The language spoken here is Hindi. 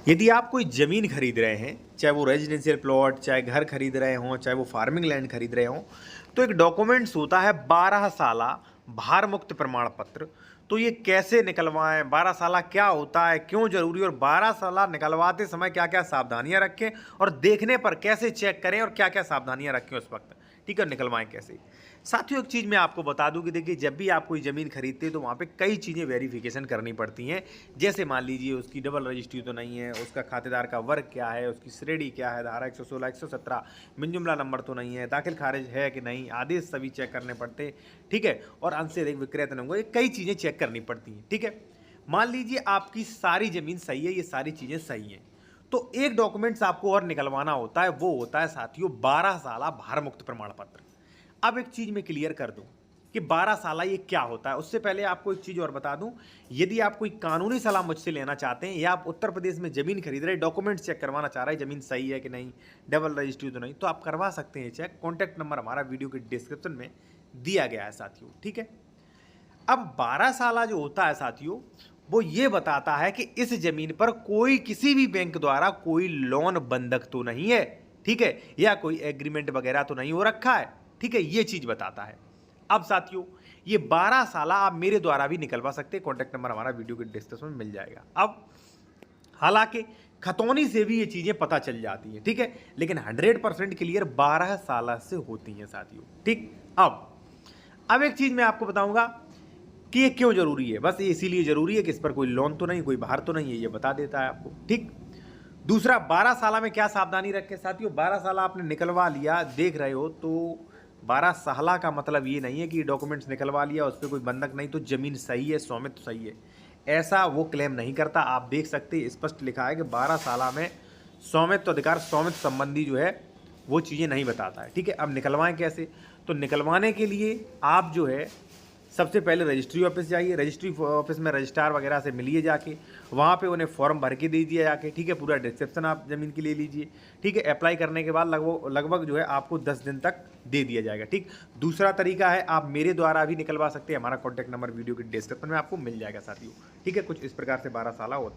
यदि आप कोई ज़मीन खरीद रहे हैं, चाहे वो रेजिडेंशियल प्लॉट, चाहे घर खरीद रहे हों, चाहे वो फार्मिंग लैंड खरीद रहे हों, तो एक डॉक्यूमेंट्स होता है 12 साला भार मुक्त प्रमाण पत्र। तो ये कैसे निकलवाएं, 12 साला क्या होता है, क्यों जरूरी, और 12 साला निकलवाते समय क्या क्या सावधानियां रखें, और देखने पर कैसे चेक करें और क्या क्या सावधानियां रखें उस वक्त, ठीक है, निकलवाएं कैसे। साथियों, एक चीज़ मैं आपको बता दूं कि देखिए, जब भी आप कोई ज़मीन खरीदते हैं तो वहाँ पे कई चीज़ें वेरिफिकेशन करनी पड़ती हैं। जैसे मान लीजिए उसकी डबल रजिस्ट्री तो नहीं है, उसका खातेदार का वर्ग क्या है, उसकी श्रेणी क्या है, धारा 116 117 मिन जुमला नंबर तो नहीं है, दाखिल खारिज है कि नहीं, आदेश सभी चेक करने पड़ते हैं, ठीक है, और अंश से अधिक विक्रेता होंगे, ये कई चीज़ें चेक करनी पड़ती हैं, ठीक है। मान लीजिए आपकी सारी ज़मीन सही है, ये सारी चीज़ें सही हैं, तो एक डॉक्यूमेंट्स आपको और निकलवाना होता है, वो होता है साथियों 12 साला भार मुक्त प्रमाण पत्र। अब एक चीज़ मैं क्लियर कर दूं कि 12 साला ये क्या होता है। उससे पहले आपको एक चीज़ और बता दूं, यदि आप कोई कानूनी सलाह मुझसे लेना चाहते हैं या आप उत्तर प्रदेश में ज़मीन खरीद रहे, डॉक्यूमेंट्स चेक करवाना चाह रहे हैं, ज़मीन सही है कि नहीं, डबल रजिस्ट्री तो नहीं, तो आप करवा सकते हैं चेक। कॉन्टैक्ट नंबर हमारा वीडियो के डिस्क्रिप्शन में दिया गया है साथियों, ठीक है। अब 12 साला जो होता है साथियों, वो ये बताता है कि इस जमीन पर कोई किसी भी बैंक द्वारा कोई लोन बंधक तो नहीं है, ठीक है, या कोई एग्रीमेंट वगैरह तो नहीं हो रखा है, ठीक है, ये चीज बताता है। अब साथियों, ये 12 साला आप मेरे द्वारा भी निकलवा सकते हैं। कॉन्टैक्ट नंबर हमारा वीडियो के डिस्क्रिप्शन में मिल जाएगा। अब हालांकि खतौनी से भी ये चीजें पता चल जाती हैं, ठीक है, लेकिन 100% क्लियर 12 साल से होती हैं साथियों, ठीक। अब एक चीज मैं आपको बताऊंगा कि ये क्यों जरूरी है। बस ये इसीलिए जरूरी है कि इस पर कोई लोन तो नहीं, कोई बाहर तो नहीं है, ये बता देता है आपको, ठीक। दूसरा, 12 साल में क्या सावधानी रखें साथियों। 12 साल आपने निकलवा लिया, देख रहे हो, तो 12 साल का मतलब ये नहीं है कि डॉक्यूमेंट्स निकलवा लिया, उस पर कोई बंधक नहीं, तो जमीन सही है, स्वामित्व सही है, ऐसा वो क्लेम नहीं करता। आप देख सकते हैं, स्पष्ट लिखा है कि 12 साल में स्वामित्व अधिकार, स्वामित्व संबंधी जो है वो चीज़ें नहीं बताता है, ठीक है। अब निकलवाएं कैसे, तो निकलवाने के लिए आप जो है सबसे पहले रजिस्ट्री ऑफिस जाइए। रजिस्ट्री ऑफिस में रजिस्ट्रार वगैरह से मिलिए जाके, वहाँ पे उन्हें फॉर्म भर के दे दिया जाके, ठीक है, पूरा डिस्क्रिप्शन आप ज़मीन की ले लीजिए, ठीक है। अप्लाई करने के बाद लगभग जो है आपको 10 दिन तक दे दिया जाएगा, ठीक। दूसरा तरीका है, आप मेरे द्वारा भी निकलवा सकते हैं। हमारा कॉन्टैक्ट नंबर वीडियो के डिस्क्रिप्शन में आपको मिल जाएगा साथियों, ठीक है। कुछ इस प्रकार से 12 साल होता है।